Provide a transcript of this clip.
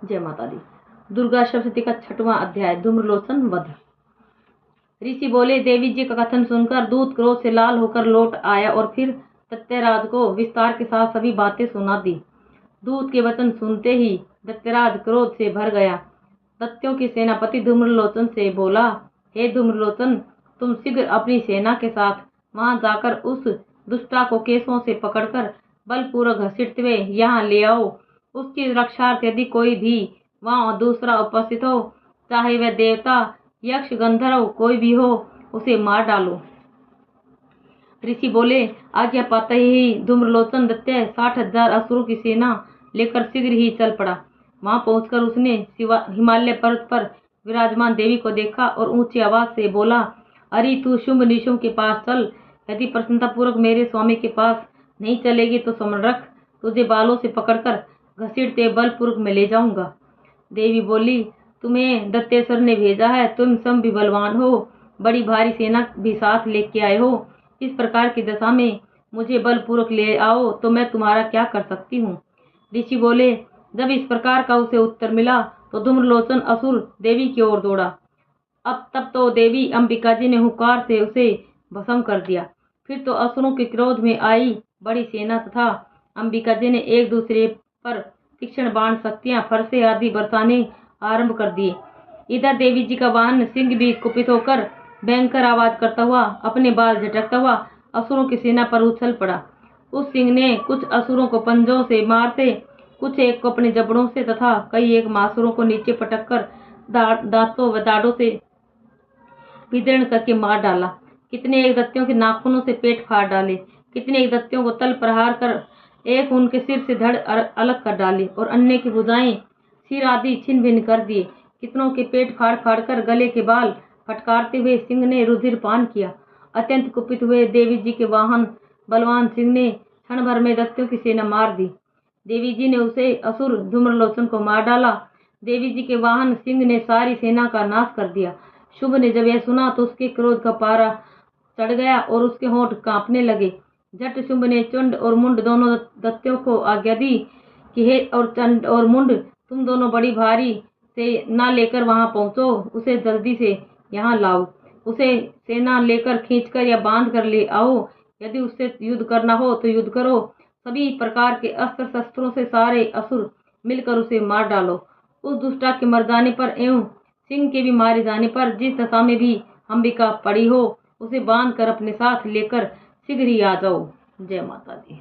जय माता दी। दुर्गा सप्तशती का 6वां अध्याय, धूम्रलोचन वध। ऋषि बोले, देवी जी का कथन सुनकर दूत क्रोध से लाल होकर लौट आया और फिर दैत्यराज को विस्तार के साथ सभी बातें सुना दी। दूत के वचन सुनते ही दैत्यराज क्रोध से भर गया। दैत्यों के सेनापति धूम्रलोचन से बोला, हे धूम्रलोचन, तुम शीघ्र अपनी सेना के साथ वहां जाकर उस दुष्टा को केसों से पकड़कर बलपूर्वक घसीटते हुए यहाँ ले आओ। उसकी रक्षार्थ यदि कोई भी वहां दूसरा उपस्थित हो, चाहे वह देवता, यक्ष, गंधर्व कोई भी हो, उसे मार डालो। ऋषि बोले, आज्ञा पाते ही धूम्रलोचन दैत्य 60,000 असुरों की सेना लेकर शीघ्र ही चल पड़ा। वहां पहुंचकर उसने हिमालय पर्वत पर विराजमान देवी को देखा और ऊंची आवाज से बोला, अरे तू शुंभ निशुंभ के पास चल। यदि प्रसन्नता पूर्वक मेरे स्वामी के पास नहीं चलेगी तो समझ रख, तुझे बालों से पकड़कर घसीटते बलपूर्वक मैं ले जाऊंगा। देवी बोली, तुम्हें दत्तेश्वर ने भेजा है, तुम स्वयं भी बलवान हो, बड़ी भारी सेना भी साथ लेके आए हो। इस प्रकार की दशा में मुझे बलपूर्वक ले आओ तो मैं तुम्हारा क्या कर सकती हूँ। ऋषि बोले, जब इस प्रकार का उसे उत्तर मिला तो धूम्रलोचन असुर देवी की ओर दौड़ा। तब तो देवी अंबिका जी ने हुंकार से उसे भस्म कर दिया। फिर तो असुरों के क्रोध में आई बड़ी सेना तथा अंबिका जी ने एक दूसरे पर तीक्ष्ण बाण, शक्तियां, फरसे आदि बरसाने आरंभ कर दिए। इधर देवी जी का वाहन सिंह भी कुपित होकर भयंकर आवाज करता हुआ, अपने बाल झटकता हुआ असुरों की सेना पर उछल पड़ा। उस सिंह ने कुछ असुरों को पंजों से मारते, कुछ एक को अपने जबड़ों से तथा कई एक मासुरों को नीचे पटककर दांतों व दाढ़ों से विदीर्ण करके मार डाला। कितने एक दत्तियों के नाखूनों से पेट फाड़ डाले, कितने एक दत्तियों को तल प्रहार कर एक उनके सिर से धड़ अलग कर डाले और अन्य की भुजाएं, सिर आदि छिन्न भिन्न कर दिए। कितनों के पेट फाड़ फाड़ कर गले के बाल फटकारते हुए सिंह ने रुधिर पान किया। अत्यंत कुपित हुए देवी जी के वाहन बलवान सिंह ने क्षण भर में दत्तियों की सेना मार दी। देवी जी ने उसे असुर धूम्रलोचन को मार डाला। देवी जी के वाहन सिंह ने सारी सेना का नाश कर दिया। शुभ ने जब यह सुना तो उसके क्रोध का पारा चढ़ गया और उसके होंठ कांपने लगे। झट शुंभ ने चंड और मुंड दोनों दत्तियों को आज्ञा दी कि हे और चंड और मुंड, तुम दोनों बड़ी भारी से ना लेकर वहां पहुंचो, उसे जल्दी से यहाँ लाओ। उसे सेना लेकर खींचकर या बांध कर ले आओ। यदि उससे युद्ध करना हो तो युद्ध करो। सभी प्रकार के अस्त्र शस्त्रों से सारे असुर मिलकर उसे मार डालो। उस दुष्टा के मर जाने पर एवं सिंह के भी मारे जाने पर जिस दशा में भी अंबिका पड़ी हो, उसे बांध कर अपने साथ लेकर शीघ्र ही आ जाओ। जय माता दी।